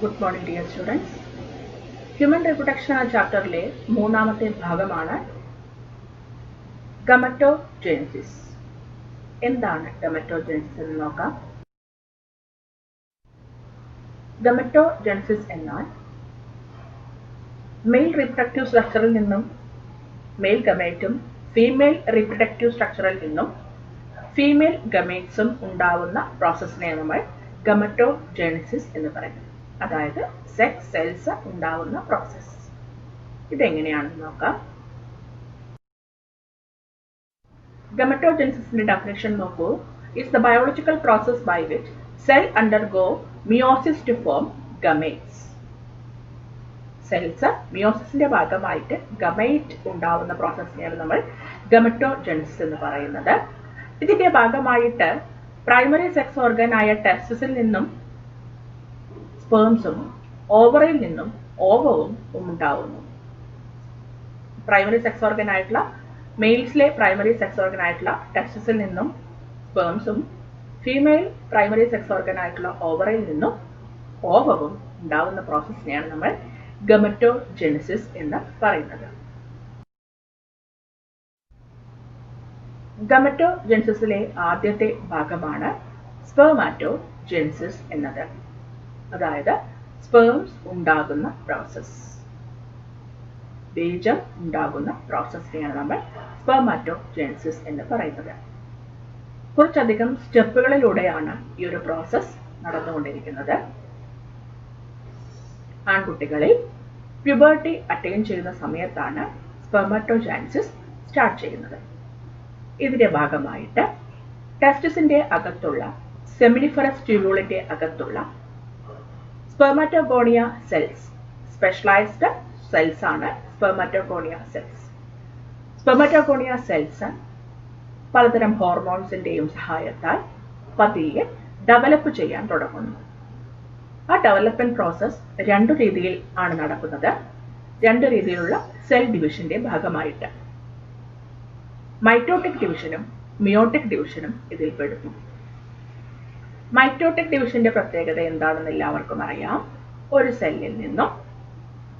Good morning dear students. Human reproduction എന്ന ചാപ്റ്ററിലെ മൂന്നാമത്തെ ഭാഗമാണ് ഗമറ്റോജെനിസിസ്. എന്താണ് ഗമറ്റോജെനിസിസ് എന്ന് നോക്കാം. ഗമറ്റോജെനിസിസ് എന്നാൽ മെയിൽ റീപ്രൊഡക്റ്റീവ് സ്ട്രക്ചറിൽ നിന്നും മെയിൽ ഗമേറ്റും ഫീമെയിൽ റീപ്രൊഡക്റ്റീവ് സ്ട്രക്ചറിൽ നിന്നും ഫീമെയിൽ ഗമേറ്റ്സും ഉണ്ടാവുന്ന പ്രോസസ്സിനെ നമ്മൾ ഗമറ്റോജെനിസിസ് എന്ന് പറയുന്നു. അതായത് സെക്സ് സെൽസ് ഉണ്ടാവുന്ന പ്രോസസ്. ഇതെങ്ങനെയാണെന്ന് നോക്കാം. ഗമറ്റോജെനിസിസിന്റെ ഡെഫിനിഷൻ നോക്കൂ. It's the biological process by which cell undergo meiosis to form gametes. Cells മിയോസിസിന്റെ ഭാഗമായിട്ട് ഗമേറ്റ് ഉണ്ടാവുന്ന പ്രോസസ്സിനെയാണ് നമ്മൾ ഗമറ്റോജെനിസിസ് എന്ന് പറയുന്നത്. ഇതിന്റെ ഭാഗമായിട്ട് പ്രൈമറി സെക്സ് ഓർഗൻ ആയ ടെസ്റ്റിസിൽ നിന്നും സ്പേംസും ഓവറിൽ നിന്നും ഓവവും ഉണ്ടാവുന്നു. പ്രൈമറി സെക്സ് ഓർഗൻ ആയിട്ടുള്ള മെയിൽസിലെ പ്രൈമറി സെക്സ് ഓർഗൻ ആയിട്ടുള്ള ടെസ്റ്റിസിൽ നിന്നും സ്പേംസും ഫീമെയിൽ പ്രൈമറി സെക്സ് ഓർഗൻ ആയിട്ടുള്ള ഓവറിൽ നിന്നും ഓവവും ഉണ്ടാവുന്ന പ്രോസസ്സിനെയാണ് നമ്മൾ ഗമറ്റോജെനിസിസ് എന്ന് പറയുന്നത്. ഗമറ്റോജെനിസിസിലെ ആദ്യത്തെ ഭാഗമാണ് സ്പെർമാറ്റോജെനിസിസ് എന്നത്. അതായത് സ്പേംസ് ഉണ്ടാകുന്ന പ്രോസസ്, ബീജം ഉണ്ടാകുന്ന പ്രോസസ്സിനെയാണ് നമ്മൾ സ്പെർമാറ്റോജെനിസിസ് എന്ന് പറയുന്നത്. കുറച്ചധികം സ്റ്റെപ്പുകളിലൂടെയാണ് ഈ ഒരു പ്രോസസ് നടന്നുകൊണ്ടിരിക്കുന്നത്. ആൺകുട്ടികളിൽ പ്യൂബർട്ടി അറ്റൈൻ ചെയ്യുന്ന സമയത്താണ് സ്പെർമാറ്റോജെനിസിസ് സ്റ്റാർട്ട് ചെയ്യുന്നത്. ഇതിന്റെ ഭാഗമായിട്ട് ടെസ്റ്റിസിന്റെ അകത്തുള്ള സെമിനിഫറസ് ട്യൂബ്യൂളിന്റെ അകത്തുള്ള സ്പെർമാറ്റോഗോണിയ സെൽസ്, സ്പെഷ്യലൈസ്ഡ് സെൽസ് ആണ് സ്പെർമാറ്റോഗോണിയ സെൽസ്. സ്പെർമാറ്റോഗോണിയ സെൽസ് പലതരം ഹോർമോൺസിന്റെയും സഹായത്താൽ പതിയെ ഡെവലപ്പ് ചെയ്യാൻ തുടങ്ങുന്നു. ആ ഡെവലപ്മെന്റ് പ്രോസസ് രണ്ടു രീതിയിൽ ആണ് നടക്കുന്നത്. രണ്ടു രീതിയിലുള്ള സെൽ ഡിവിഷന്റെ ഭാഗമായിട്ട്. മൈറ്റോട്ടിക് ഡിവിഷനും മിയോട്ടിക് ഡിവിഷനും ഇതിൽ പെടുന്നു. മൈറ്റോട്ടിക് ഡിവിഷന്റെ പ്രത്യേകത എന്താണെന്ന് എല്ലാവർക്കും അറിയാം. ഒരു സെല്ലിൽ നിന്നും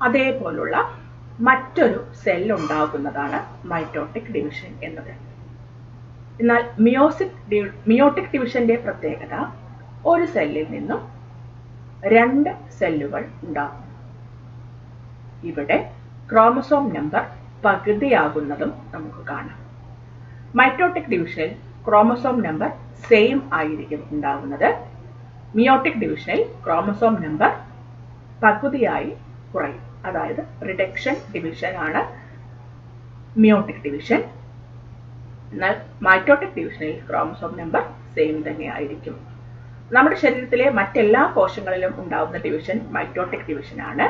അതേപോലുള്ള മറ്റൊരു സെൽ ഉണ്ടാകുന്നതാണ് മൈറ്റോട്ടിക് ഡിവിഷൻ എന്നത്. എന്നാൽ മിയോട്ടിക് ഡിവിഷന്റെ പ്രത്യേകത ഒരു സെല്ലിൽ നിന്നും രണ്ട് സെല്ലുകൾ ഉണ്ടാകും. ഇവിടെ ക്രോമസോം നമ്പർ പകുതിയാകുന്നതും നമുക്ക് കാണാം. മൈറ്റോട്ടിക് ഡിവിഷനിൽ ക്രോമസോം നമ്പർ സെയിം ആയിരിക്കും ഉണ്ടാകുന്നത്. മിയോട്ടിക് ഡിവിഷനിൽ ക്രോമസോം നമ്പർ പകുതിയായി കുറയും. അതായത് റിഡക്ഷൻ ഡിവിഷൻ ആണ് മിയോട്ടിക് ഡിവിഷൻ. എന്നാൽ മൈറ്റോട്ടിക് ഡിവിഷനിൽ ക്രോമസോം നമ്പർ സെയിം തന്നെ ആയിരിക്കും. നമ്മുടെ ശരീരത്തിലെ മറ്റെല്ലാ കോശങ്ങളിലും ഉണ്ടാകുന്ന ഡിവിഷൻ മൈറ്റോട്ടിക് ഡിവിഷൻ ആണ്.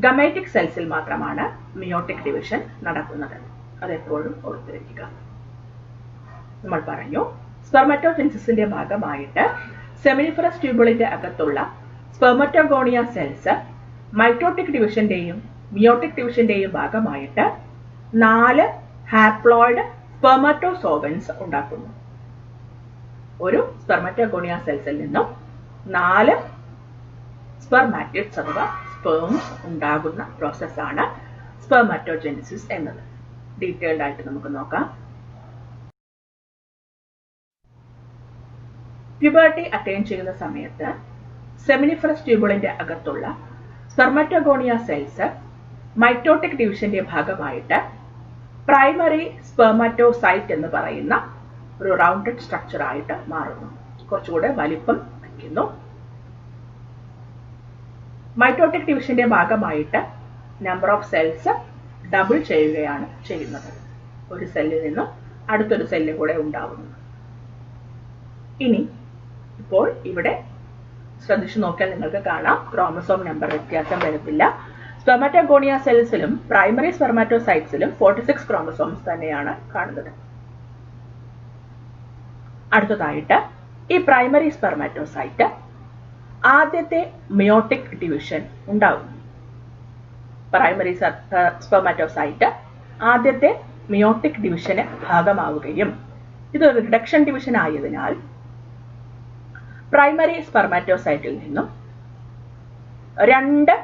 ഗമേറ്റിക് സെൽസിൽ മാത്രമാണ് മിയോട്ടിക് ഡിവിഷൻ നടക്കുന്നത്. അതെപ്പോഴും ഓർത്തിരിക്കുക. നമ്മൾ പറഞ്ഞു സ്പെർമാറ്റോജെനിസിസിന്റെ ഭാഗമായിട്ട് സെമിനിഫറസ് ട്യൂബുളിന്റെ അകത്തുള്ള സ്പെർമാറ്റോഗോണിയ സെൽസ് മൈറ്റോട്ടിക് ഡിവിഷന്റെയും മിയോട്ടിക് ഡിവിഷന്റെയും ഭാഗമായിട്ട് 4 ഹാപ്ലോയിഡ് സ്പെർമാറ്റോസോവൻസ് ഉണ്ടാക്കുന്നു. ഒരു സ്പെർമാറ്റോഗോണിയ സെൽസിൽ നിന്നും 4 സ്പെർമാറ്റിഡ്സ് അഥവാ സ്പേംസ് ഉണ്ടാകുന്ന പ്രോസസ്സാണ് സ്പെർമാറ്റോജെനിസിസ് എന്നത്. ഡീറ്റെയിൽഡ് ആയിട്ട് നമുക്ക് നോക്കാം. പ്യൂബർട്ടി അറ്റൈൻ ചെയ്യുന്ന സമയത്ത് സെമിനിഫറസ് ട്യൂബുളിന്റെ അകത്തുള്ള സ്പെർമാറ്റോഗോണിയ സെൽസ് മൈറ്റോട്ടിക് ഡിവിഷന്റെ ഭാഗമായിട്ട് പ്രൈമറി സ്പെർമാറ്റോസൈറ്റ് എന്ന് പറയുന്ന ഒരു റൗണ്ടഡ് സ്ട്രക്ചർ ആയിട്ട് മാറുന്നു. കുറച്ചുകൂടെ വലിപ്പം വയ്ക്കുന്നു. മൈറ്റോട്ടിക് ഡിവിഷന്റെ ഭാഗമായിട്ട് നമ്പർ ഓഫ് സെൽസ് ഡബിൾ ചെയ്യുകയാണ് ചെയ്യുന്നത്. ഒരു സെല്ലിൽ നിന്നും അടുത്തൊരു സെല്ല് കൂടെ ഉണ്ടാവുന്നു. ഇനി ഇപ്പോൾ ഇവിടെ ശ്രദ്ധിച്ചു നോക്കിയാൽ നിങ്ങൾക്ക് കാണാം ക്രോമസോം നമ്പർ വ്യത്യാസം വരുന്നില്ല. സ്പെർമാറ്റോഗോണിയ സെൽസിലും പ്രൈമറി സ്പെർമാറ്റോസൈറ്റ്സിലും 46 ക്രോമസോംസ് തന്നെയാണ് കാണുന്നത്. അടുത്തതായിട്ട് ഈ പ്രൈമറി സ്പെർമാറ്റോസൈറ്റ് ആദ്യത്തെ മിയോട്ടിക് ഡിവിഷൻ ഉണ്ടാകും. പ്രൈമറി സ്പെർമാറ്റോസൈറ്റ് ആദ്യത്തെ മിയോട്ടിക് ഡിവിഷന് ഭാഗമാവുകയും ഇതൊരു റിഡക്ഷൻ ഡിവിഷൻ ആയതിനാൽ പ്രൈമറി സ്പെർമാറ്റോസൈറ്റിൽ നിന്നും 2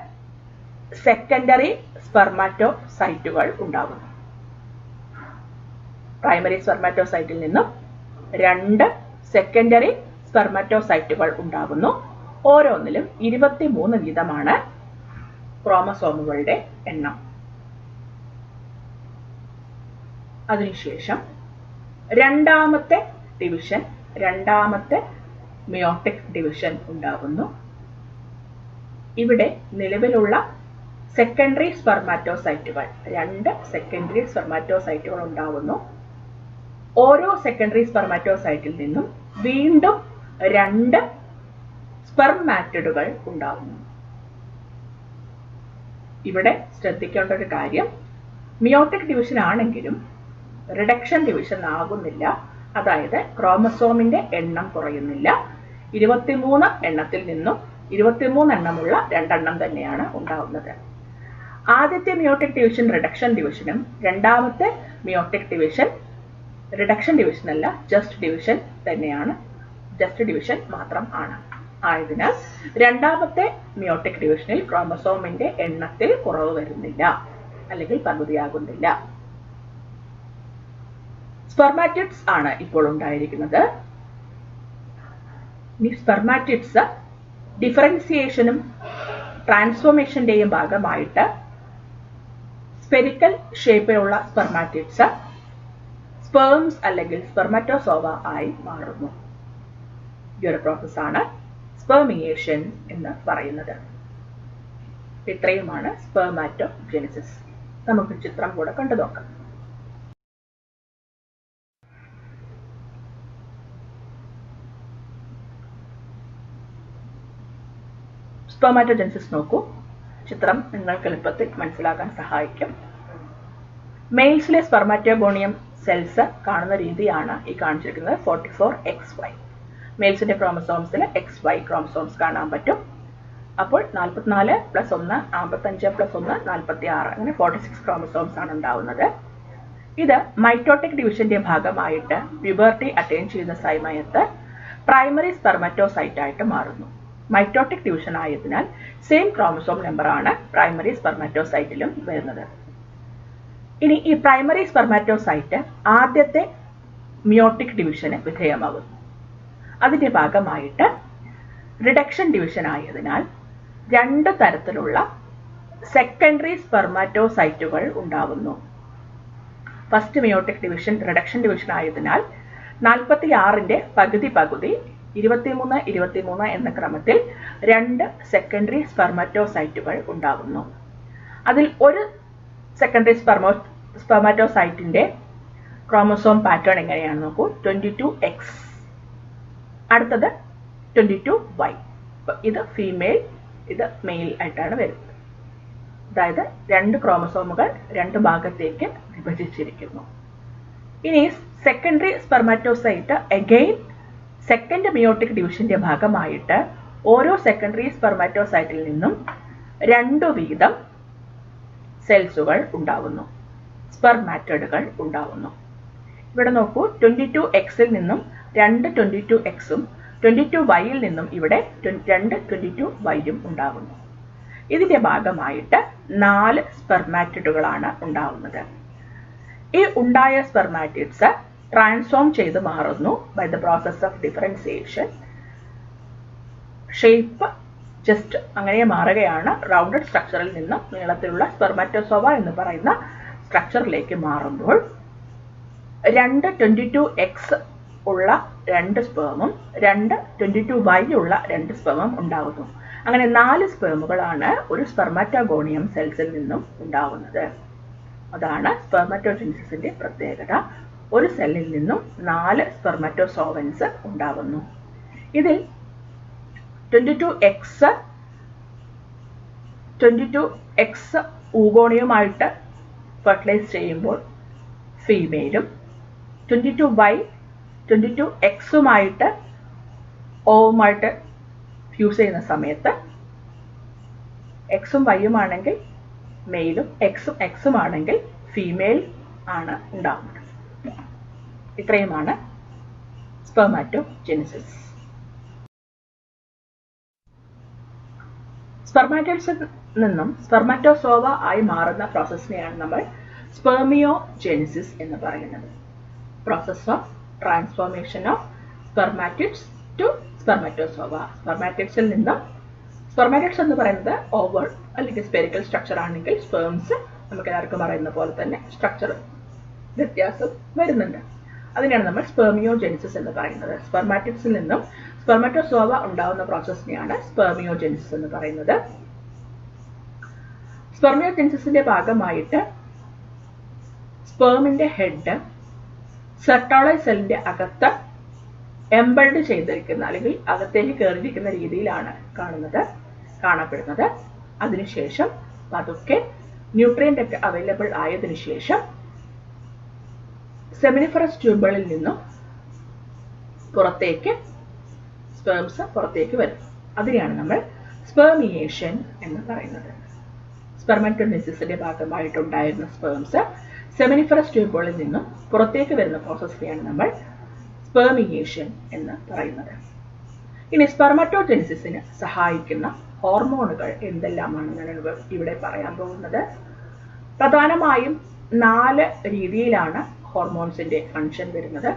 സെക്കൻഡറി സ്പെർമാറ്റോസൈറ്റുകൾ ഉണ്ടാകുന്നു. പ്രൈമറി സ്പെർമാറ്റോസൈറ്റിൽ നിന്നും 2 സെക്കൻഡറി സ്പെർമാറ്റോസൈറ്റുകൾ ഉണ്ടാകുന്നു. ഓരോന്നിലും 23 വീതമാണ് ക്രോമസോമുകളുടെ എണ്ണം. അതിനുശേഷം രണ്ടാമത്തെ മിയോട്ടിക് ഡിവിഷൻ ഉണ്ടാകുന്നു. ഇവിടെ നിലവിലുള്ള സെക്കൻഡറി സ്പെർമാറ്റോസൈറ്റുകൾ 2 സെക്കൻഡറി സ്പെർമാറ്റോസൈറ്റുകൾ ഉണ്ടാകുന്നു. ഓരോ സെക്കൻഡറി സ്പെർമാറ്റോസൈറ്റിൽ നിന്നും വീണ്ടും 2 സ്പെർമാറ്റിഡുകൾ ഉണ്ടാകുന്നു. ഇവിടെ ശ്രദ്ധിക്കേണ്ട ഒരു കാര്യം, മിയോട്ടിക് ഡിവിഷൻ ആണെങ്കിലും റിഡക്ഷൻ ഡിവിഷൻ ആകുന്നില്ല. അതായത് ക്രോമസോമിന്റെ എണ്ണം കുറയുന്നില്ല. 23 എണ്ണത്തിൽ നിന്നും 23 എണ്ണമുള്ള 2 എണ്ണം തന്നെയാണ് ഉണ്ടാവുന്നത്. ആദ്യത്തെ മിയോട്ടിക് ഡിവിഷൻ റിഡക്ഷൻ ഡിവിഷനും രണ്ടാമത്തെ മിയോട്ടിക് ഡിവിഷൻ റിഡക്ഷൻ ഡിവിഷൻ അല്ല, ജസ്റ്റ് ഡിവിഷൻ തന്നെയാണ്. ജസ്റ്റ് ഡിവിഷൻ മാത്രം ആണ്. ആയതിനാൽ രണ്ടാമത്തെ മിയോട്ടിക് ഡിവിഷനിൽ ക്രോമസോമിന്റെ എണ്ണത്തിൽ കുറവ് വരുന്നില്ല, അല്ലെങ്കിൽ പകുതിയാകുന്നില്ല. സ്പെർമാറ്റിഡ്സ് ആണ് ഇപ്പോൾ ഉണ്ടായിരിക്കുന്നത്. ഈ സ്പെർമാറ്റിഡ്സ് ഡിഫറൻസിയേഷനും ട്രാൻസ്ഫോർമേഷന്റെയും ഭാഗമായിട്ട് സ്പെരിക്കൽ ഷേപ്പിലുള്ള സ്പെർമാറ്റിഡ്സ് സ്പേംസ് അല്ലെങ്കിൽ സ്പെർമാറ്റോസോവ ആയി മാറുന്നു. ഈ ഒരു പ്രോസസ്സാണ് സ്പെർമിയേഷൻ എന്ന് പറയുന്നത്. ഇത്രയുമാണ് സ്പെർമാറ്റോജെനിസിസ്. നമുക്ക് ചിത്രം കൂടെ കണ്ടു നോക്കാം. സ്പെർമാറ്റോജെനിസിസ് നോക്കൂ. ചിത്രം നിങ്ങൾക്ക് എളുപ്പത്തിൽ മനസ്സിലാക്കാൻ സഹായിക്കും. മെയിൽസിലെ സ്പെർമാറ്റോഗോണിയം സെൽസ് കാണുന്ന രീതിയാണ് ഈ കാണിച്ചിരിക്കുന്നത്. 44XY. മെയിൽസിന്റെ ക്രോമസോംസിൽ XY ക്രോമസോംസ് കാണാൻ പറ്റും. അപ്പോൾ 44 + 1 55 + 1 46, അങ്ങനെ 46 ക്രോമസോംസ് ആണ് ഉണ്ടാവുന്നത്. ഇത് മൈറ്റോട്ടിക് ഡിവിഷന്റെ ഭാഗമായിട്ട് പ്യൂബർട്ടി അറ്റൈൻ ചെയ്യുന്ന സമയത്ത് പ്രൈമറി സ്പെർമാറ്റോസൈറ്റ് ആയിട്ട് മാറുന്നു. മൈറ്റോട്ടിക് ഡിവിഷൻ ആയതിനാൽ സെയിം ക്രോമസോം നമ്പറാണ് പ്രൈമറി സ്പെർമാറ്റോസൈറ്റിലും വരുന്നത്. ഇനി ഈ പ്രൈമറി സ്പെർമാറ്റോസൈറ്റ് ആദ്യത്തെ മിയോട്ടിക് ഡിവിഷന് വിധേയമാകുന്നു. അതിന്റെ ഭാഗമായിട്ട് റിഡക്ഷൻ ഡിവിഷൻ ആയതിനാൽ 2 തരത്തിലുള്ള സെക്കൻഡറി സ്പെർമാറ്റോസൈറ്റുകൾ ഉണ്ടാകുന്നു. First meiotic division reduction division ആയതിനാൽ 46ന്റെ പകുതി 23 23 എന്ന ക്രമത്തിൽ 2 സെക്കൻഡറി സ്പെർമാറ്റോസൈറ്റുകൾ ഉണ്ടാകുന്നു. അതിൽ ഒരു സെക്കൻഡറി സ്പെർമാറ്റോസൈറ്റിന്റെ ക്രോമസോം പാറ്റേൺ എങ്ങനെയാണ് നോക്കൂ. 22X. അടുത്തത് 22Y. ഇത് ഫീമെയിൽ, ഇത് മെയിൽ ആയിട്ടാണ് വരുന്നത്. അതായത് 2 ക്രോമസോമുകൾ 2 ഭാഗത്തേക്ക് വിഭജിച്ചിരിക്കുന്നു. ഇനി secondary spermatocyte again second meiotic ഡിവിഷന്റെ ഭാഗമായിട്ട് ഓരോ സെക്കൻഡറി സ്പെർമാറ്റോസൈറ്റിൽ നിന്നും 2 വീതം സെൽസുകൾ ഉണ്ടാകുന്നു, സ്പെർമാറ്റോയിഡുകൾ ഉണ്ടാകുന്നു. ഇവിടെ നോക്കൂ, 22Xൽ നിന്നും 2 22Xും 22Yൽ നിന്നും ഇവിടെ 2 22Yയും ഉണ്ടാകുന്നു. ഇതിന്റെ ഭാഗമായിട്ട് 4 സ്പെർമാറ്റിഡുകളാണ് ഉണ്ടാവുന്നത്. ഈ ഉണ്ടായ സ്പെർമാറ്റിഡ്സ് ട്രാൻസ്ഫോം ചെയ്ത് മാറുന്നു by the process of differentiation. Shape just അങ്ങനെ മാറുകയാണ്. റൗണ്ടഡ് സ്ട്രക്ചറിൽ നിന്നും നീളത്തിലുള്ള സ്പെർമാറ്റോസോവ എന്ന് പറയുന്ന സ്ട്രക്ചറിലേക്ക് മാറുമ്പോൾ 2 22X ഉള്ള 2 സ്പേമും 2 22Y ഉള്ള 2 സ്പേമും ഉണ്ടാകുന്നു. അങ്ങനെ 4 സ്പേമുകളാണ് ഒരു സ്പെർമാറ്റോഗോണിയം സെൽസിൽ നിന്നും ഉണ്ടാകുന്നത്. അതാണ് സ്പെർമാറ്റോജെനിസിസിന്റെ പ്രത്യേകത. ഒരു സെല്ലിൽ നിന്നും 4 സ്പെർമാറ്റോസോവൻസ് ഉണ്ടാകുന്നു. ഇതിൽ 22X ഊഗോണിയമായിട്ട് ഫെർട്ടിലൈസ് ചെയ്യുമ്പോൾ ഫീമെയിലും 22Y 22Xുമായിട്ട് ഓവുമായിട്ട് ഫ്യൂസ് ചെയ്യുന്ന സമയത്ത് Xും Yയും ആണെങ്കിൽ മെയിലും Xും ആണെങ്കിൽ ഫീമെയിൽ ആണ് ഉണ്ടാകുന്നത്. ഇത്രയുമാണ് സ്പെർമാറ്റോജെനിസിസ്. സ്പെർമാറ്റോയിഡ്സിൽ നിന്നും സ്പെർമാറ്റോസോവ ആയി മാറുന്ന പ്രോസസ്സിനെയാണ് നമ്മൾ സ്പെർമിയോജെനിസിസ് എന്ന് പറയുന്നത്. Process of transformation of spermatids to spermatozoa. സ്പെർമാറ്റിഡ്സിൽ നിന്നും, സ്പെർമാറ്റിഡ്സ് എന്ന് പറയുന്നത് ഓവൽ അല്ലെങ്കിൽ സ്പെറിക്കൽ സ്ട്രക്ചർ ആണെങ്കിൽ സ്പേംസ് നമുക്ക് എല്ലാവർക്കും അറിയുന്ന പോലെ തന്നെ സ്ട്രക്ചർ വ്യത്യാസം വരുന്നുണ്ട്. അതിനെയാണ് നമ്മൾ സ്പെർമിയോജെനിസിസ് എന്ന് പറയുന്നത്. സ്പെർമാറ്റിഡ്സിൽ നിന്നും സ്പെർമാറ്റോസോവ ഉണ്ടാവുന്ന പ്രോസസ്സിനെയാണ് സ്പെർമിയോജെനിസിസ് എന്ന് പറയുന്നത്. സ്പെർമിയോജെനിസിന്റെ ഭാഗമായിട്ട് സ്പേമിന്റെ ഹെഡ് സെർട്ടോളൈ സെല്ലിന്റെ അകത്ത് എംബൾഡ് ചെയ്തിരിക്കുന്ന അല്ലെങ്കിൽ അകത്തേക്ക് കയറിയിരിക്കുന്ന രീതിയിലാണ് കാണപ്പെടുന്നത്. അതിനുശേഷം പതുക്കെ ന്യൂട്രിയന്റ് ഒക്കെ അവൈലബിൾ ആയതിനു ശേഷം സെമിനിഫറസ് ട്യൂബുകളിൽ നിന്നും പുറത്തേക്ക് സ്പേംസ് പുറത്തേക്ക് വരും. അതിനെയാണ് നമ്മൾ സ്പെർമിയേഷൻ എന്ന് പറയുന്നത്. സ്പെർമാറ്റോജെനിസിസിന്റെ ഭാഗമായിട്ടുണ്ടായിരുന്ന സ്പേംസ് സെമിനിഫറസ് ട്യൂബുകളിൽ നിന്നും പുറത്തേക്ക് വരുന്ന പ്രോസസ്സിനെയാണ് നമ്മൾ സ്പെർമിയേഷൻ എന്ന് പറയുന്നത്. ഇനി സ്പെർമാറ്റോജെനിസിസിന് സഹായിക്കുന്ന ഹോർമോണുകൾ എന്തെല്ലാമാണെന്നാണ് ഇവിടെ പറയാൻ പോകുന്നത്. പ്രധാനമായും 4 രീതിയിലാണ് ഹോർമോൺസിന്റെ ഫംഗ്ഷൻ വരുന്നത്.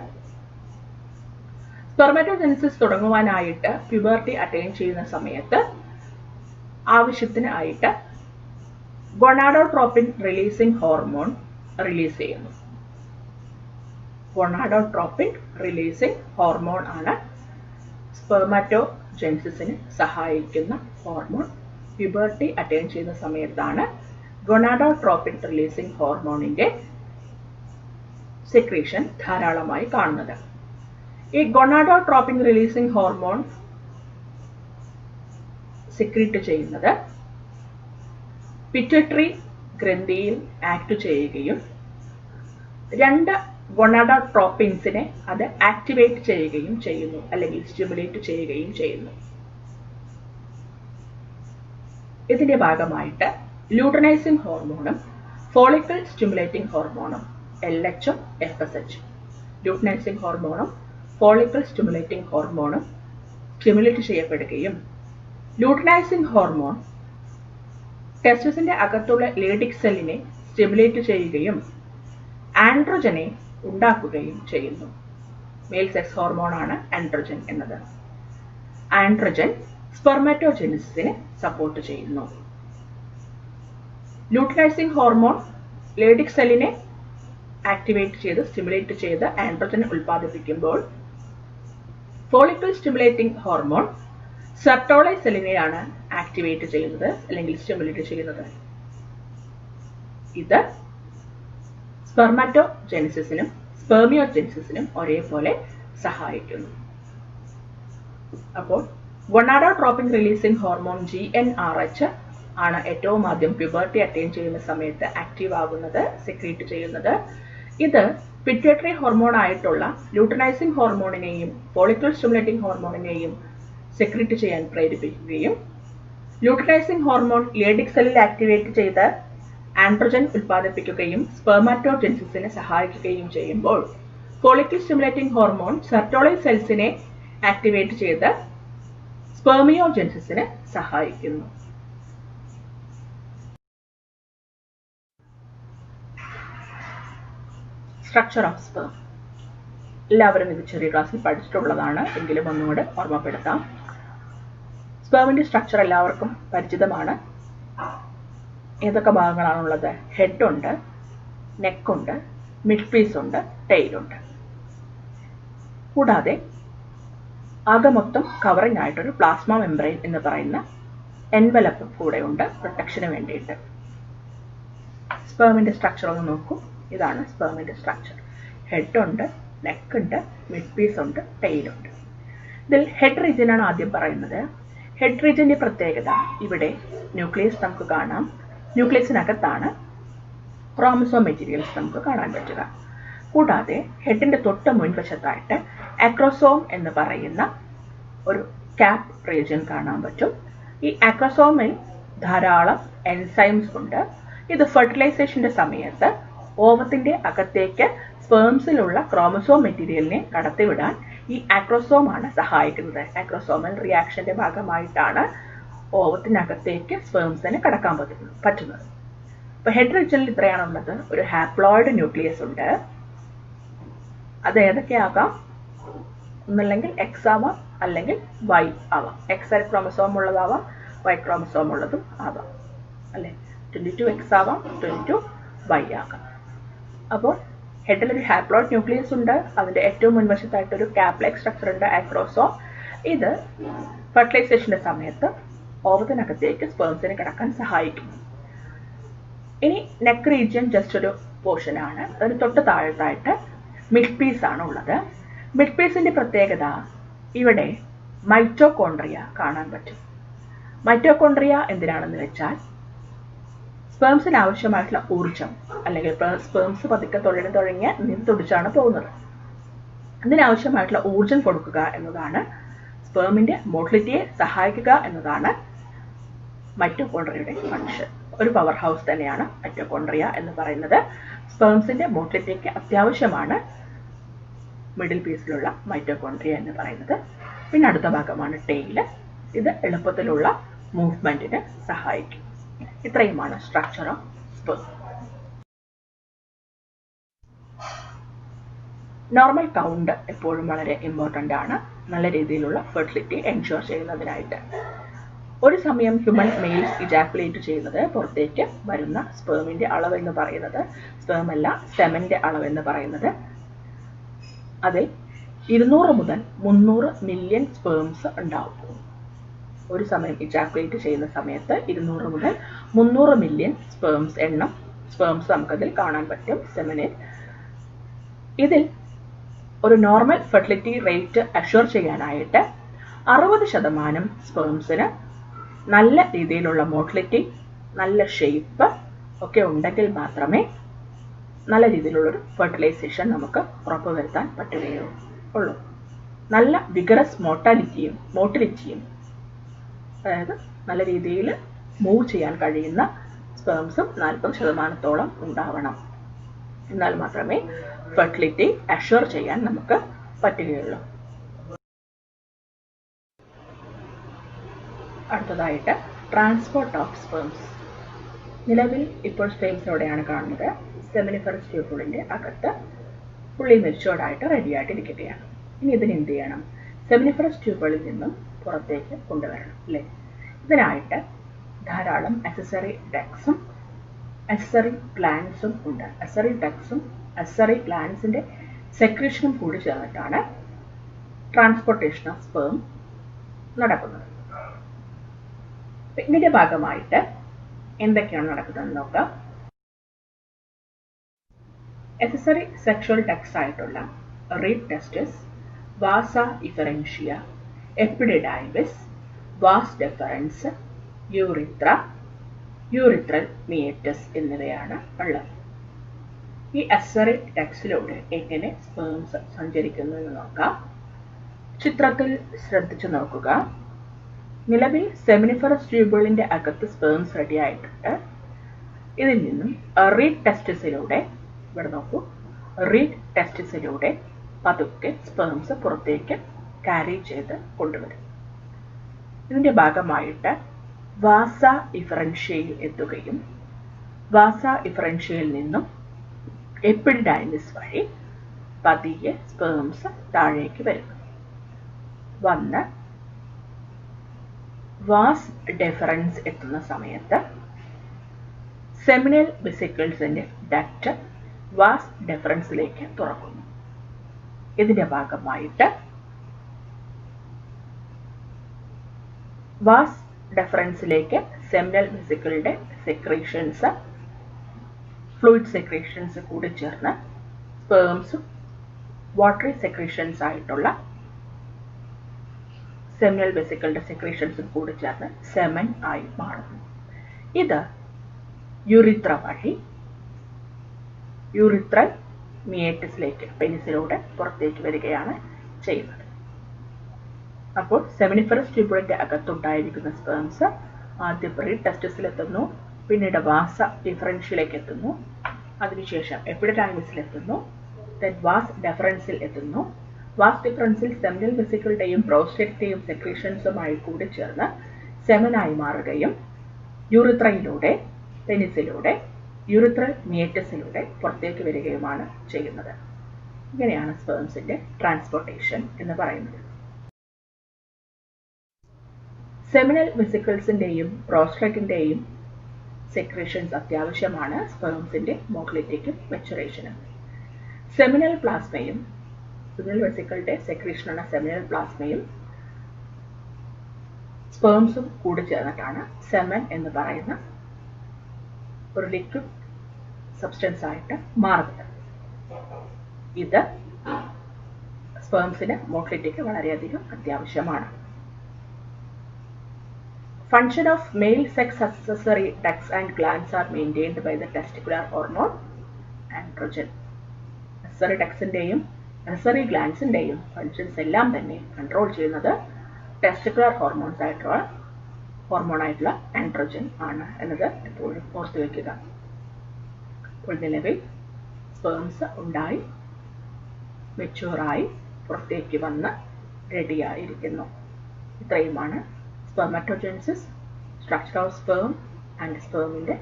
സ്പെർമാറ്റോജെനിസിസ് തുടങ്ങുവാനായിട്ട് പ്യൂബർട്ടി അറ്റൈൻ ചെയ്യുന്ന സമയത്ത് ആവശ്യത്തിന് ആയിട്ട് ഗൊണാഡോട്രോപ്പിൻ റിലീസിംഗ് ഹോർമോൺ റിലീസ് ചെയ്യുന്നു. ഗൊണാഡോട്രോപ്പിൻ റിലീസിംഗ് ഹോർമോൺ ആണ് സ്പെർമാറ്റോജെനിസിസിന് സഹായിക്കുന്ന ഹോർമോൺ. പ്യൂബർട്ടി അറ്റൈൻ ചെയ്യുന്ന സമയത്താണ് ഗൊണാഡോട്രോപ്പിൻ റിലീസിംഗ് ഹോർമോണിന്റെ സെക്രീഷൻ ധാരാളമായി കാണുന്നത്. ഈ ഗൊണാഡോട്രോപ്പിൻ റിലീസിംഗ് ഹോർമോൺ സെക്രീറ്റ് ചെയ്യുന്നത് പിറ്റ്യൂട്ടറി ഗ്രന്ഥിയിൽ ആക്ട് ചെയ്യുകയും 2 ഗൊണാഡോട്രോപ്പിൻസിനെ അത് ആക്ടിവേറ്റ് ചെയ്യുകയും ചെയ്യുന്നു അല്ലെങ്കിൽ സ്റ്റിമുലേറ്റ് ചെയ്യുകയും ചെയ്യുന്നു. ഇതിന്റെ ഭാഗമായിട്ട് ലൂട്ടനൈസിംഗ് ഹോർമോണും ഫോളിക്കിൾ സ്റ്റിമുലേറ്റിംഗ് ഹോർമോണും LH ഉം FSH, ലൂട്ടനൈസിംഗ് ഹോർമോണും ഫോളിക്കിൾ സ്റ്റിമുലേറ്റിംഗ് ഹോർമോണും സ്റ്റിമുലേറ്റ് ചെയ്യപ്പെടുകയും ലൂട്ടനൈസിംഗ് ഹോർമോൺ ടെസ്റ്റിസിന്റെ അകത്തുള്ള ലേഡിക് സെല്ലിനെ സ്റ്റിമുലേറ്റ് ചെയ്യുകയും ആൻഡ്രോജനെ ഉണ്ടാക്കുകയും ചെയ്യുന്നു. മെയിൽ സെക്സ് ഹോർമോൺ ആണ് ആൻഡ്രോജൻ എന്നത്. ആൻഡ്രോജൻ സ്പെർമാറ്റോജെനിസിസിനെ സപ്പോർട്ട് ചെയ്യുന്നു. ലൂട്ടനൈസിംഗ് ഹോർമോൺ ലേഡിക് സെല്ലിനെ ആക്ടിവേറ്റ് ചെയ്ത് സ്റ്റിമുലേറ്റ് ചെയ്ത് ആൻഡ്രോജൻ ഉൽപ്പാദിപ്പിക്കുമ്പോൾ ഫോളിക്കിൾ സ്റ്റിമുലേറ്റിംഗ് ഹോർമോൺ സെർട്ടോളൈ സെല്ലിനെയാണ് ആക്ടിവേറ്റ് ചെയ്യുന്നത് അല്ലെങ്കിൽ സ്റ്റിമുലേറ്റ് ചെയ്യുന്നത്. ഇത് സ്പെർമാറ്റോജെനിസിസിനും സ്പെർമിയോജെനിസിസിനും ഒരേപോലെ സഹായിക്കുന്നു. അപ്പോൾ ഗൊണാഡോട്രോപ്പിൻ റിലീസിംഗ് ഹോർമോൺ GnRH ആണ് ഏറ്റവും ആദ്യം പ്യൂബർട്ടി അറ്റൈൻ ചെയ്യുന്ന സമയത്ത് ആക്റ്റീവ് ആകുന്നത്, സെക്രീറ്റ് ചെയ്യുന്നത്. ഇത് പിറ്റ്യൂട്ടറി ഹോർമോൺ ആയിട്ടുള്ള ലൂട്ടനൈസിംഗ് ഹോർമോണിനെയും ഫോളിക്കിൾ സ്റ്റിമുലേറ്റിംഗ് ഹോർമോണിനെയും സെക്രീറ്റ് ചെയ്യാൻ പ്രേരിപ്പിക്കുകയും ലൂട്ടനൈസിംഗ് ഹോർമോൺ ലേഡിക് സെല്ലിൽ ആക്ടിവേറ്റ് ചെയ്ത് ആൻഡ്രോജൻ ഉൽപ്പാദിപ്പിക്കുകയും സ്പെർമാറ്റോജെനിസിസിനെ സഹായിക്കുകയും ചെയ്യുമ്പോൾ ഫോളിക്കിൾ സ്റ്റിമുലേറ്റിംഗ് ഹോർമോൺ സെർട്ടോളൈ സെൽസിനെ ആക്ടിവേറ്റ് ചെയ്ത് സ്പെർമിയോജെനിസിസിനെ സഹായിക്കുന്നു. സ്ട്രക്ചർ ഓഫ് സ്പെർം എല്ലാവരും ഇത് ചെറിയ ക്ലാസ്സിൽ പഠിച്ചിട്ടുള്ളതാണ്, എങ്കിലും ഒന്നുകൂടെ ഓർമ്മപ്പെടുത്താം. സ്പെർമിന്റെ സ്ട്രക്ചർ എല്ലാവർക്കും പരിചിതമാണ്. ഏതൊക്കെ ഭാഗങ്ങളാണുള്ളത്? ഹെഡ് ഉണ്ട്, നെക്കുണ്ട്, മിഡ് പീസ് ഉണ്ട്, ടെയിലുണ്ട്. കൂടാതെ ആകെ മൊത്തം കവറിംഗ് ആയിട്ടൊരു പ്ലാസ്മ മെംബ്രെയിൻ എന്ന് പറയുന്ന എൻവലപ്പ് കൂടെ ഉണ്ട് പ്രൊട്ടക്ഷന് വേണ്ടിയിട്ട്. സ്പെർമിന്റെ സ്ട്രക്ചർ ഒന്ന് നോക്കൂ. ഇതാണ് സ്പെർമിന്റെ സ്ട്രക്ചർ. ഹെഡ് ഉണ്ട്, നെക്ക് ഉണ്ട്, മിഡ് പീസ് ഉണ്ട്, ടെയിലുണ്ട്. ഇതിൽ ഹെഡ് റീജിയൻ ആണ് ആദ്യം പറയുന്നത്. ഹെഡ് റീജിയന്റെ പ്രത്യേകത, ഇവിടെ ന്യൂക്ലിയസ് നമുക്ക് കാണാം. ന്യൂക്ലിയസിനകത്താണ് ക്രോമസോം മെറ്റീരിയൽസ് നമുക്ക് കാണാൻ പറ്റുക. കൂടാതെ ഹെഡിന്റെ തൊട്ട് മുൻവശത്തായിട്ട് ആക്രോസോം എന്ന് പറയുന്ന ഒരു ക്യാപ് റീജിയൻ കാണാൻ പറ്റും. ഈ ആക്രോസോമിൽ ധാരാളം എൻസൈംസ് ഉണ്ട്. ഇത് ഫെർട്ടിലൈസേഷന്റെ സമയത്ത് ഓവത്തിന്റെ അകത്തേക്ക് സ്പേംസിലുള്ള ക്രോമസോം മെറ്റീരിയലിനെ കടത്തിവിടാൻ ഈ ആക്രോസോം ആണ് സഹായിക്കുന്നത്. ആക്രോസോമൽ റിയാക്ഷന്റെ ഭാഗമായിട്ടാണ് ഓവത്തിനകത്തേക്ക് സ്പേംസിന് കടക്കാൻ പറ്റുന്നത്. ഇപ്പൊ ഹെഡ് റീജിയനിൽ ഇത്രയാണുള്ളത്. ഒരു ഹാപ്ലോയിഡ് ന്യൂക്ലിയസ് ഉണ്ട്. അത് ഏതൊക്കെയാകാം? ഒന്നല്ലെങ്കിൽ എക്സ് ആവാം, അല്ലെങ്കിൽ വൈ ആവാം. എക്സ് ക്രോമസോം ഉള്ളതാവാം, വൈ ക്രോമസോം ഉള്ളതും ആവാം അല്ലെ. 22X ആവാം, 22Y ആകാം. അപ്പോൾ ഹെഡിൽ ഒരു ഹാപ്ലോയിഡ് ന്യൂക്ലിയസ് ഉണ്ട്. അതിന്റെ ഏറ്റവും മുൻവശത്തായിട്ട് ഒരു കാപ്ലൈക് സ്ട്രക്ചർ ഉണ്ട്, ആക്രോസോം. ഇത് ഫെർട്ടിലൈസേഷന്റെ സമയത്ത് ഓവത്തിനകത്തേക്ക് സ്പേംസിന് കിടക്കാൻ സഹായിക്കുന്നു. ഇനി നെക്ക് റീജിയൻ ജസ്റ്റ് ഒരു പോർഷൻ ആണ്. അതിന് തൊട്ട് താഴത്തായിട്ട് മിഡ് പീസ് ആണ് ഉള്ളത്. മിഡ് പീസിന്റെ പ്രത്യേകത, ഇവിടെ മൈറ്റോകോൺട്രിയ കാണാൻ പറ്റും. മൈറ്റോകോൺട്രിയ എന്തിനാണെന്ന് വെച്ചാൽ സ്പേംസിന് ആവശ്യമായിട്ടുള്ള ഊർജം, അല്ലെങ്കിൽ സ്പേംസ് പതുക്കെ തുടങ്ങി തുടിച്ചാണ് പോകുന്നത്. അതിനാവശ്യമായിട്ടുള്ള ഊർജം കൊടുക്കുക എന്നതാണ്, സ്പേമിന്റെ മോട്ടിലിറ്റിയെ സഹായിക്കുക എന്നതാണ് മൈറ്റോകോൺട്രിയയുടെ ഫംഗ്ഷൻ. ഒരു പവർ ഹൗസ് തന്നെയാണ് മൈറ്റോകോൺട്രിയ എന്ന് പറയുന്നത്. സ്പേംസിന്റെ മോട്ടിലിറ്റിക്ക് അത്യാവശ്യമാണ് മിഡിൽ പീസിലുള്ള മൈറ്റോകോൺട്രിയ എന്ന് പറയുന്നത്. പിന്നെ അടുത്ത ഭാഗമാണ് ടെയില്. ഇത് എളുപ്പത്തിലുള്ള മൂവ്മെന്റിന് സഹായിക്കും. ഇത്രയുമാണ് structure of sperm. Normal count എപ്പോഴും വളരെ ഇമ്പോർട്ടൻ്റ് ആണ്, നല്ല രീതിയിലുള്ള ഫെർട്ടിലിറ്റി എൻഷുർ ചെയ്യുന്നതിനായിട്ട്. ഒരു സമയം ഹ്യൂമൻ മെയിൽസ് ഇജാക്കുലേറ്റ് ചെയ്യുന്നത് പുറത്തേക്ക് വരുന്ന സ്പേമിന്റെ അളവെന്ന് പറയുന്നത്, സ്പേമല്ല സെമന്റെ അളവെന്ന് പറയുന്നത്, അതിൽ 200 മുതൽ 300 മില്യൺ സ്പേംസ് ഉണ്ടാവും. ഒരു സമയം ഇജാക്കുലേറ്റ് ചെയ്യുന്ന സമയത്ത് 200 മുതൽ 300 മില്യൺ സ്പേംസ് നമുക്കതിൽ കാണാൻ പറ്റും സെമനിൽ. ഇതിൽ ഒരു നോർമൽ ഫെർട്ടിലിറ്റി റേറ്റ് അഷ്വർ ചെയ്യാനായിട്ട് 60% സ്പേംസിന് നല്ല രീതിയിലുള്ള മോട്ടിലിറ്റി, നല്ല ഷേപ്പ് ഒക്കെ ഉണ്ടെങ്കിൽ മാത്രമേ നല്ല രീതിയിലുള്ളൊരു ഫെർട്ടിലൈസേഷൻ നമുക്ക് ഉറപ്പുവരുത്താൻ പറ്റുകയുള്ളൂ. നല്ല വിഗറസ് മോട്ടിലിറ്റിയും അതായത് നല്ല രീതിയിൽ മൂവ് ചെയ്യാൻ കഴിയുന്ന സ്പേംസും 40% ഉണ്ടാവണം. എന്നാൽ മാത്രമേ ഫെർട്ടിലിറ്റി അഷ്വർ ചെയ്യാൻ നമുക്ക് പറ്റുകയുള്ളൂ. അടുത്തതായിട്ട് ട്രാൻസ്പോർട്ട് ഓഫ് സ്പേംസ്. നിലവിൽ ഇപ്പോൾ സ്പേംസിലൂടെയാണ് കാണുന്നത്. സെമിനിഫറസ് ട്യൂബുളിന്റെ അകത്ത് ഫുള്ളി മെച്യൂർഡ് ആയിട്ട് റെഡി ആയിട്ടിരിക്കുകയാണ്. ഇനി ഇതിന് എന്ത് ചെയ്യണം? സെമിനിഫറസ് ട്യൂബുകളിൽ നിന്നും പുറത്തേക്ക് കൊണ്ടുവരണം അല്ലേ. ഇതിനായിട്ട് ധാരാളം അക്സസറി ഡക്ട്സും അക്സസറി ഗ്ലാൻഡ്സും ഉണ്ട്. അക്സസറി ഡക്ട്സും അക്സസറി ഗ്ലാൻഡ്സിന്റെ സെക്രീഷനും കൂടി ചേർന്നിട്ടാണ് ട്രാൻസ്പോർട്ടേഷൻ ഓഫ് സ്പേം നടക്കുന്നത്. ഇതിന്റെ ഭാഗമായിട്ട് എന്തൊക്കെയാണ് നടക്കുന്നതെന്ന് നോക്കാം. അക്സസറി സെക്ഷൽ ഡക്ട്സ് ആയിട്ടുള്ള rete testis, vasa efferentia, epididymis, vas deferens, urethral meatus എന്നിവയാണ് ഉള്ളത്. ഈ അക്സസറി ഡക്ട്സിലൂടെ എങ്ങനെ സ്പേംസ് സഞ്ചരിക്കുന്നു എന്ന് നോക്കാം. ചിത്രത്തിൽ ശ്രദ്ധിച്ചു നോക്കുക. നിലവിൽ സെമിനിഫറസ് ട്യൂബുളിന്റെ അകത്ത് സ്പേംസ് റെഡി ആയിട്ടുണ്ട്. ഇതിൽ നിന്നും റീഡ് ടെസ്റ്റിസിലൂടെ, ഇവിടെ നോക്കൂ, റീഡ് ടെസ്റ്റിസിലൂടെ പതുക്കെ സ്പേംസ് പുറത്തേക്ക് ക്യാരി ചെയ്ത് കൊണ്ടുവരും. ഇതിന്റെ ഭാഗമായിട്ട് വാസ ഇഫറൻഷ്യയിൽ എത്തുകയും വാസ ഇഫറൻഷ്യയിൽ നിന്നും എപ്പിഡിഡൈമിസ് വഴി പതിയെ സ്പേംസ് താഴേക്ക് വരുന്നു. വന്ന് വാസ് ഡെഫറൻസ് എത്തുന്ന സമയത്ത് സെമിനൽ വെസിക്കിൾസിന്റെ ഡക്റ്റ് വാസ് ഡെഫറൻസിലേക്ക് തുറക്കുന്നു. ഇതിന്റെ ഭാഗമായിട്ട് വാസ് ഡെഫറൻസിലേക്ക് സെമിനൽ വെസിക്കിളുടെ സെക്രീഷൻസ്, ഫ്ലൂയിഡ് സെക്രീഷൻസ് കൂടി ചേർന്ന് സ്പേംസും വാട്ടറി സെക്രീഷൻസ് ആയിട്ടുള്ള സെമിനൽ വെസിക്കിളുടെ സെക്രീഷൻസും കൂടി ചേർന്ന് സെമൻ ആയി മാറുന്നു. ഇത് യൂറിത്ര വഴി യൂറിത്രൽ മിയേറ്റസിലേക്ക് പെനിസിലൂടെ പുറത്തേക്ക് വരികയാണ് ചെയ്യുന്നത്. അപ്പോൾ സെമിനിഫറസ് ട്യൂബുളിന്റെ അകത്തുണ്ടായിരിക്കുന്ന സ്പേംസ് ആദ്യം റീഡ് ടെസ്റ്റിസിലെത്തുന്നു, പിന്നീട് വാസ ഡിഫറൻഷ്യലേക്ക് എത്തുന്നു, അതിനുശേഷം എപ്പിഡിഡൈമിസിലെത്തുന്നു, വാസ് ഡെഫറൻസിൽ എത്തുന്നു. വാസ് ഡിഫറൻസിൽ സെമിനൽ വെസിക്കിളുടെയും പ്രോസ്റ്റേറ്റിന്റെയും സെക്രീഷൻസുമായി കൂടി ചേർന്ന് സെമനായി മാറുകയും യൂറിത്രയിലൂടെ പെനിസിലൂടെ യൂറിത്രൽ മിയേറ്റസിലൂടെ പുറത്തേക്ക് വരികയുമാണ് ചെയ്യുന്നത്. ഇങ്ങനെയാണ് സ്പേംസിന്റെ ട്രാൻസ്പോർട്ടേഷൻ എന്ന് പറയുന്നത്. സെമിനൽ വെസിക്കിൾസിന്റെയും പ്രോസ്ട്രേറ്റിന്റെയും സെക്രീഷൻസ് അത്യാവശ്യമാണ് സ്പേംസിന്റെ മോട്ടിലിറ്റിക്കും മെച്ചുറേഷനും. സെമിനൽ പ്ലാസ്മയും സെമിനൽ വെസിക്കിളുടെ സെക്രീഷനാണ് സെമിനൽ പ്ലാസ്മയും സ്പേംസും കൂടി ചേർന്നിട്ടാണ് സെമൻ എന്ന് പറയുന്ന ഒരു ലിക്വിഡ് സബ്സ്റ്റൻസ് ആയിട്ട് മാറുന്നത്. ഇത് സ്പേംസിന് മോട്ടിലിറ്റിക്ക് വളരെയധികം അത്യാവശ്യമാണ്. Function of male sex accessory ducts and glands are maintained by the testicular hormone androgen. Accessory ductsന്റെയും accessory glandsന്റെയും ഫങ്ഷൻസ് എല്ലാം തന്നെ കൺട്രോൾ ചെയ്യുന്നത് ടെസ്റ്റിക്കുലർ ഹോർമോണായിട്ടുള്ള ആൻഡ്രോജൻ ആണ് എന്നത് എപ്പോഴും ഓർത്തു വയ്ക്കുക. ഇപ്പോൾ നിലവിൽ സ്പേംസ് ഉണ്ടായി മെച്യൂറായി പുറത്തേക്ക് വന്ന് റെഡിയായിരിക്കുന്നു. ഇത്രയുമാണ് spermatogenesis, structure of sperm and spermന്റെ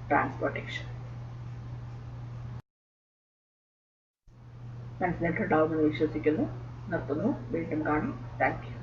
ട്രാൻസ്പോർട്ടേഷൻ. മനസ്സിലായിട്ടുണ്ടാവുമെന്ന് വിശ്വസിക്കുന്നു. നിർത്തുന്നു. വീണ്ടും കാണും. Thank U.